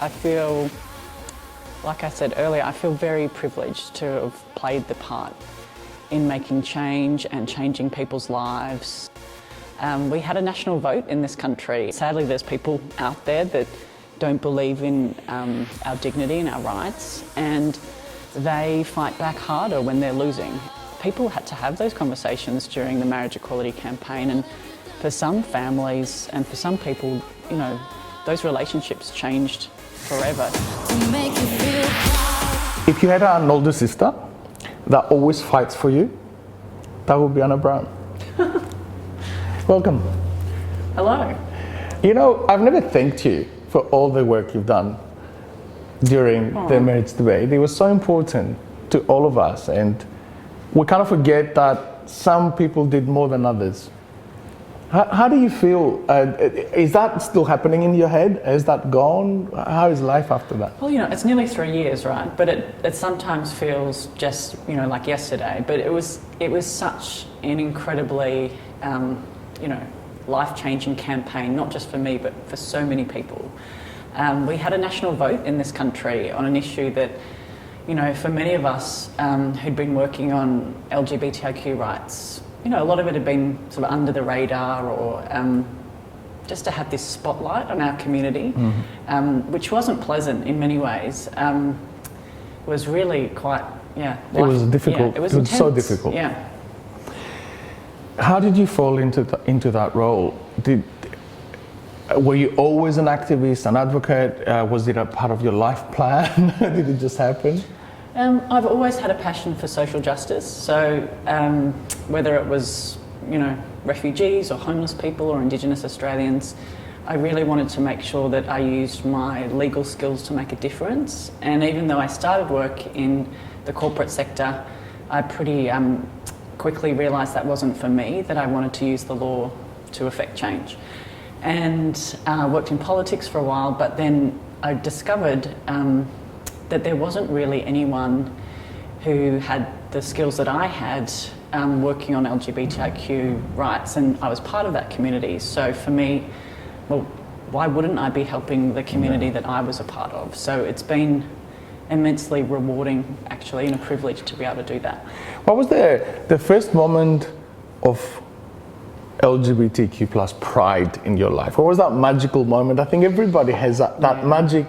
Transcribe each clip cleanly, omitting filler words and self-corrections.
I feel, like I said earlier, I feel very privileged to have played the part in making change and changing people's lives. We had a national vote in this country. Sadly, there's people out there that don't believe in our dignity and our rights, and they fight back harder when they're losing. People had to have those conversations during the marriage equality campaign, and for some families and for some people, you know, those relationships changed forever. If you had an older sister that always fights for you, that would be Anna Brown. Welcome. Hello. You know, I've never thanked you for all the work you've done during the marriage debate. It was so important to all of us, and we kind of forget that some people did more than others. How do you feel? Is that still happening in your head? Is that gone? How is life after that? Well, you know, it's nearly 3 years, right? But it sometimes feels just, you know, like yesterday. But it was such an incredibly, you know, life-changing campaign, not just for me, but for so many people. We had a national vote in this country on an issue that, you know, for many of us who'd been working on LGBTIQ rights, you know, a lot of it had been sort of under the radar, or just to have this spotlight on our community, which wasn't pleasant in many ways, was really quite, it was difficult. Yeah, it was so difficult. Yeah. How did you fall into that role? Were you always an activist, an advocate? Was it a part of your life plan? Did it just happen? I've always had a passion for social justice. So whether it was, you know, refugees or homeless people or Indigenous Australians, I really wanted to make sure that I used my legal skills to make a difference. And even though I started work in the corporate sector, I pretty quickly realised that wasn't for me, that I wanted to use the law to affect change. And worked in politics for a while, but then I discovered that there wasn't really anyone who had the skills that I had working on LGBTIQ rights, and I was part of that community. So for me, well, why wouldn't I be helping the community that I was a part of? So it's been immensely rewarding, actually, and a privilege to be able to do that. What was the first moment of LGBTQ plus pride in your life? What was that magical moment? I think everybody has that magic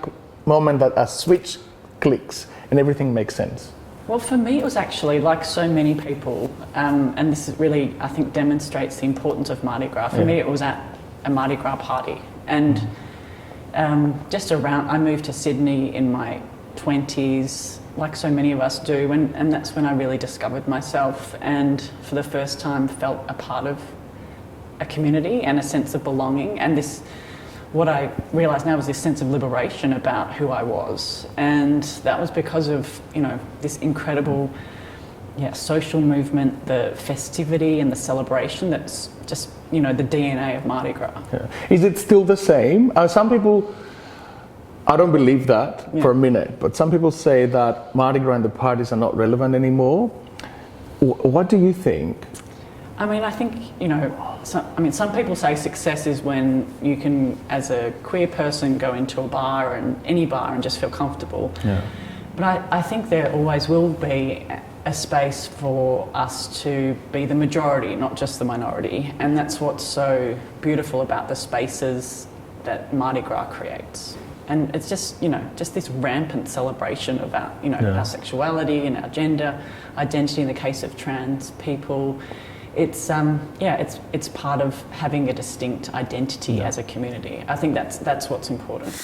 moment that a switch clicks and everything makes sense. Well, for me, it was actually, like so many people, and this is really, I think, demonstrates the importance of Mardi Gras. For me, it was at a Mardi Gras party, and just around, I moved to Sydney in my 20s, like so many of us do, and that's when I really discovered myself, and for the first time felt a part of a community and a sense of belonging, and this, what I realise now was this sense of liberation about who I was. And that was because of, you know, this incredible social movement, the festivity and the celebration that's just, you know, the DNA of Mardi Gras. Yeah. Is it still the same? Some people, I don't believe that for a minute, but some people say that Mardi Gras and the parties are not relevant anymore. What do you think? I mean, I think, you know, some people say success is when you can, as a queer person, go into a bar, and any bar, and just feel comfortable. Yeah. But I think there always will be a space for us to be the majority, not just the minority. And that's what's so beautiful about the spaces that Mardi Gras creates. And it's just, you know, just this rampant celebration of our, you know, our sexuality and our gender identity in the case of trans people. It's it's part of having a distinct identity as a community. I think that's what's important.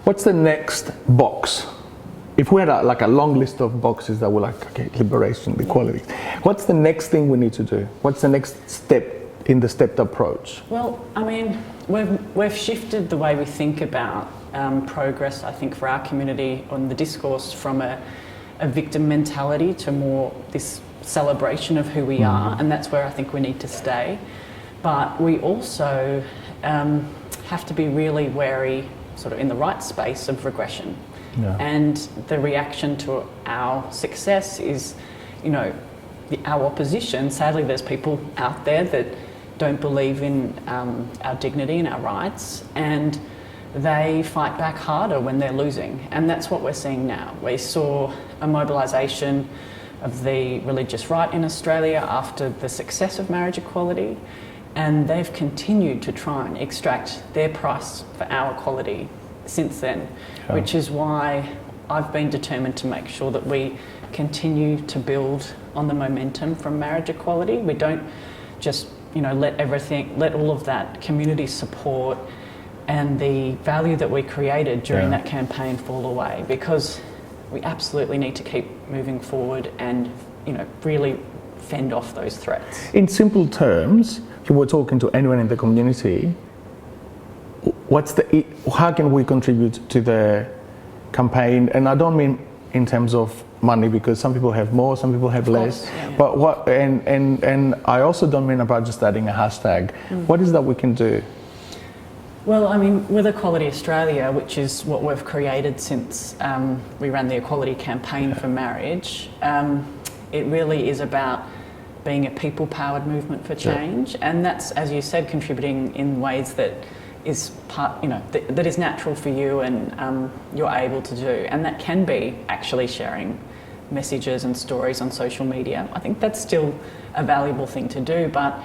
What's the next box? If we had a long list of boxes that were like, okay, liberation, equality, what's the next thing we need to do? What's the next step in the stepped approach? Well, I mean, we've shifted the way we think about progress, I think, for our community on the discourse from a victim mentality to more this celebration of who we are, and that's where I think we need to stay. But we also have to be really wary, sort of in the right space, of regression. Yeah. And the reaction to our success is, you know, our opposition. Sadly, there's people out there that don't believe in our dignity and our rights, and they fight back harder when they're losing. And that's what we're seeing now. We saw a mobilisation of the religious right in Australia after the success of marriage equality, and they've continued to try and extract their price for our equality since then, which is why I've been determined to make sure that we continue to build on the momentum from marriage equality. We don't just, let all of that community support and the value that we created during that campaign fall away, because we absolutely need to keep moving forward and, really fend off those threats. In simple terms, if you were talking to anyone in the community, how can we contribute to the campaign? And I don't mean in terms of money, because some people have more, some people have less. But what, and I also don't mean about just adding a hashtag. What is that we can do? Well, I mean, with Equality Australia, which is what we've created since we ran the equality campaign for marriage, it really is about being a people-powered movement for change, and that's, as you said, contributing in ways that is that is natural for you and you're able to do, and that can be actually sharing messages and stories on social media. I think that's still a valuable thing to do, but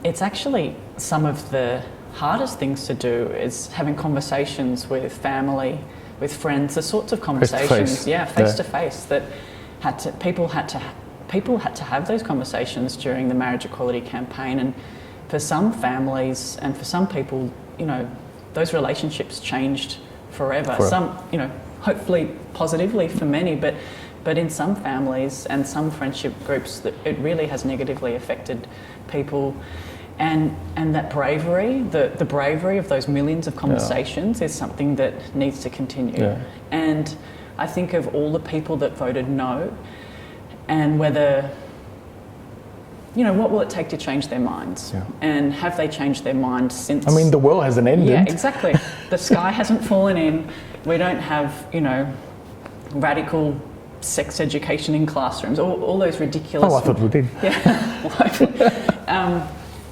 it's actually some of the hardest things to do is having conversations with family, with friends, the sorts of conversations, face to face, that people had to have those conversations during the marriage equality campaign. And for some families and for some people, those relationships changed forever. Some, hopefully positively for many, but in some families and some friendship groups, that it really has negatively affected people. And that bravery, the bravery of those millions of conversations is something that needs to continue. And I think of all the people that voted no, and whether, what will it take to change their minds? And have they changed their mind since? I mean, the world hasn't ended. Yeah, exactly. The sky hasn't fallen in. We don't have, radical sex education in classrooms, all those ridiculous... Oh, I thought we did.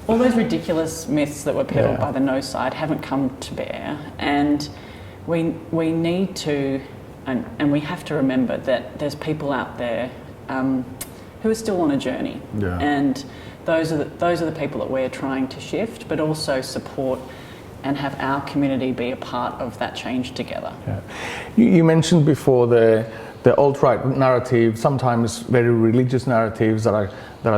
All those ridiculous myths that were peddled by the no side haven't come to bear, and we need to, and we have to remember that there's people out there who are still on a journey, and those are the people that we're trying to shift, but also support and have our community be a part of that change together. You mentioned before the alt-right narrative, sometimes very religious narratives that are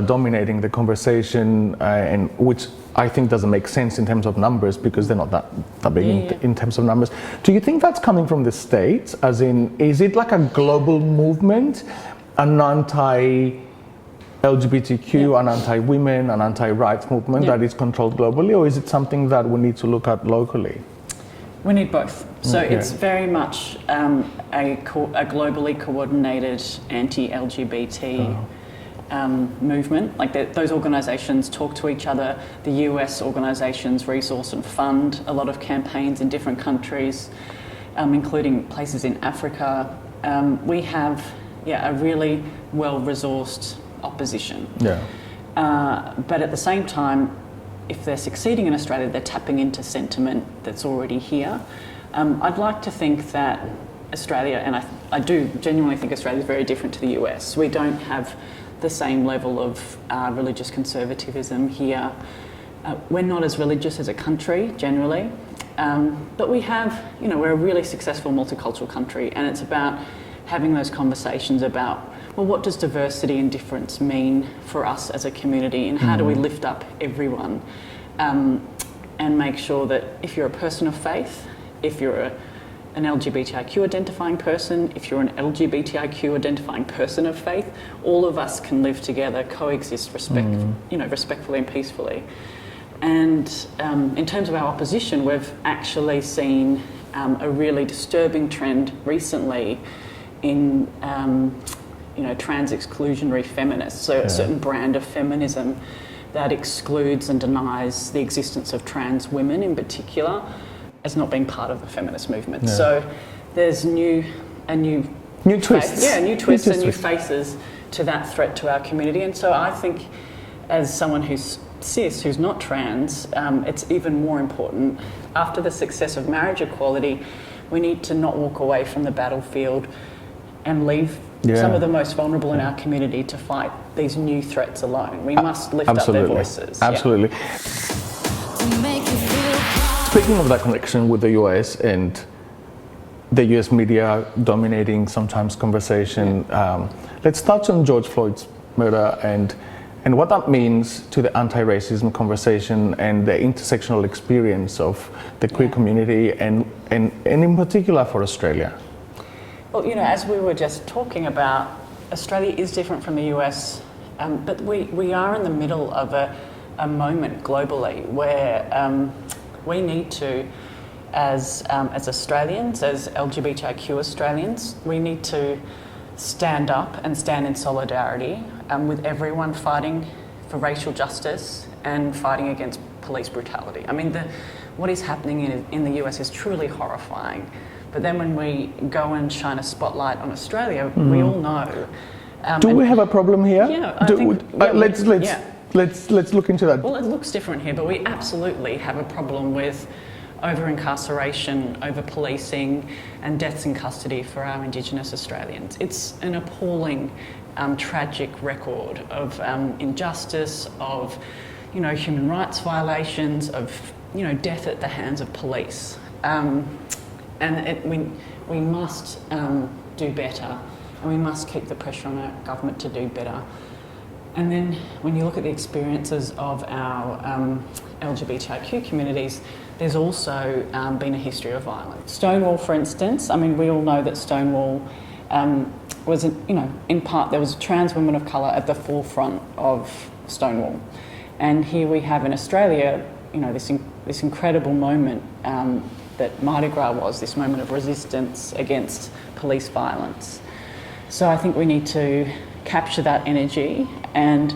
dominating the conversation, and which I think doesn't make sense in terms of numbers, because they're not that big in terms of numbers. Do you think that's coming from the States? As in, is it like a global movement, an anti-LGBTQ, an anti-women, an anti-rights movement that is controlled globally, or is it something that we need to look at locally? We need both. So it's very much a globally coordinated anti-LGBT movement. Like those organisations talk to each other. The US organisations resource and fund a lot of campaigns in different countries, including places in Africa. We have a really well-resourced opposition. But at the same time, if they're succeeding in Australia, they're tapping into sentiment that's already here. I'd like to think that Australia, and I do genuinely think Australia is very different to the US. We don't have the same level of religious conservatism here. We're not as religious as a country generally, but we have, we're a really successful multicultural country, and it's about having those conversations about, well, what does diversity and difference mean for us as a community, and how do we lift up everyone, and make sure that if you're a person of faith, if you're an LGBTIQ identifying person, if you're an LGBTIQ identifying person of faith, all of us can live together, coexist respectfully and peacefully. And in terms of our opposition, we've actually seen a really disturbing trend recently in trans exclusionary feminists, so a certain brand of feminism that excludes and denies the existence of trans women in particular as not being part of the feminist movement. So there's new twists. New twists and new faces to that threat to our community. And so I think, as someone who's cis, who's not trans, it's even more important. After the success of marriage equality, we need to not walk away from the battlefield and leave some of the most vulnerable in our community to fight these new threats alone. We must lift up their voices. Absolutely. Speaking of that connection with the US and the US media dominating sometimes conversation, let's touch on George Floyd's murder and what that means to the anti-racism conversation and the intersectional experience of the queer community and in particular for Australia. Well, you know, as we were just talking about, Australia is different from the US, but we are in the middle of a moment globally where we need to, as Australians, as LGBTIQ Australians, we need to stand up and stand in solidarity with everyone fighting for racial justice and fighting against police brutality. I mean, what is happening in the US is truly horrifying. But then when we go and shine a spotlight on Australia, we all know. Do we have a problem here? Yeah, let's look into that. Well, it looks different here, but we absolutely have a problem with over-incarceration, over-policing and deaths in custody for our Indigenous Australians. It's an appalling, tragic record of injustice, of, you know, human rights violations, of, you know, death at the hands of police. We must do better, and we must keep the pressure on our government to do better. And then when you look at the experiences of our LGBTIQ communities, there's also been a history of violence. Stonewall, for instance, I mean, we all know that Stonewall was, you know, in part there was trans women of colour at the forefront of Stonewall. And here we have in Australia, you know, this incredible moment that Mardi Gras was, this moment of resistance against police violence. So I think we need to capture that energy and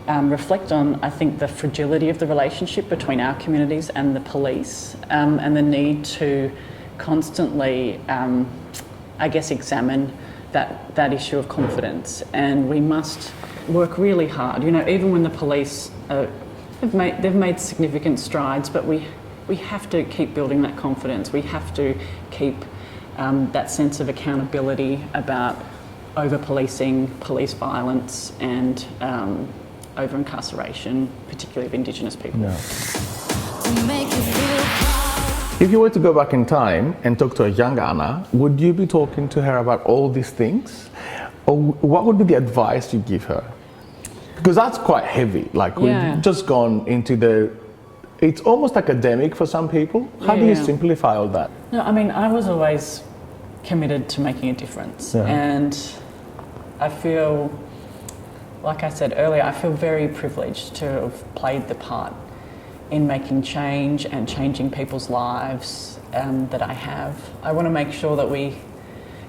reflect on, I think, the fragility of the relationship between our communities and the police, and the need to constantly, I guess, examine that issue of confidence. And we must work really hard. You know, even when the police they've made significant strides, but we have to keep building that confidence. We have to keep that sense of accountability about over-policing, police violence and over-incarceration, particularly of Indigenous people. No. If you were to go back in time and talk to a young Anna, would you be talking to her about all these things? Or what would be the advice you give her? Because that's quite heavy. Like, we've just gone into it's almost academic for some people. How do you simplify all that? No, I mean, I was always committed to making a difference. And I feel, like I said earlier, I feel very privileged to have played the part in making change and changing people's lives that I have. I want to make sure that we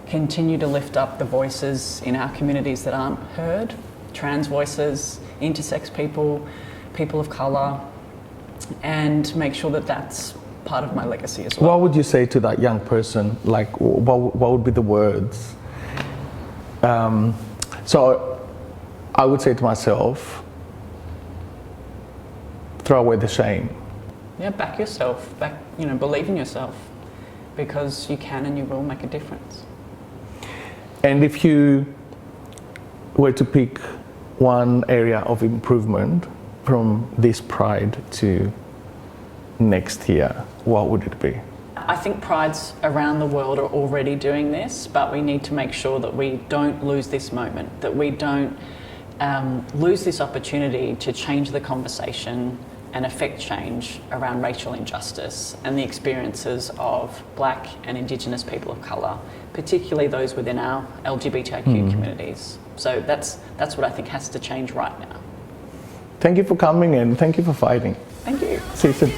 continue to lift up the voices in our communities that aren't heard, trans voices, intersex people, people of colour, and make sure that that's part of my legacy as well. What would you say to that young person? Like, what would be the words? So I would say to myself, throw away the shame. Yeah, back yourself, you know, believe in yourself, because you can and you will make a difference. And if you were to pick one area of improvement from this Pride to next year, what would it be? I think prides around the world are already doing this, but we need to make sure that we don't lose this moment, that we don't lose this opportunity to change the conversation and affect change around racial injustice and the experiences of Black and Indigenous people of colour, particularly those within our LGBTIQ communities. So that's what I think has to change right now. Thank you for coming and thank you for fighting. Thank you. See you soon.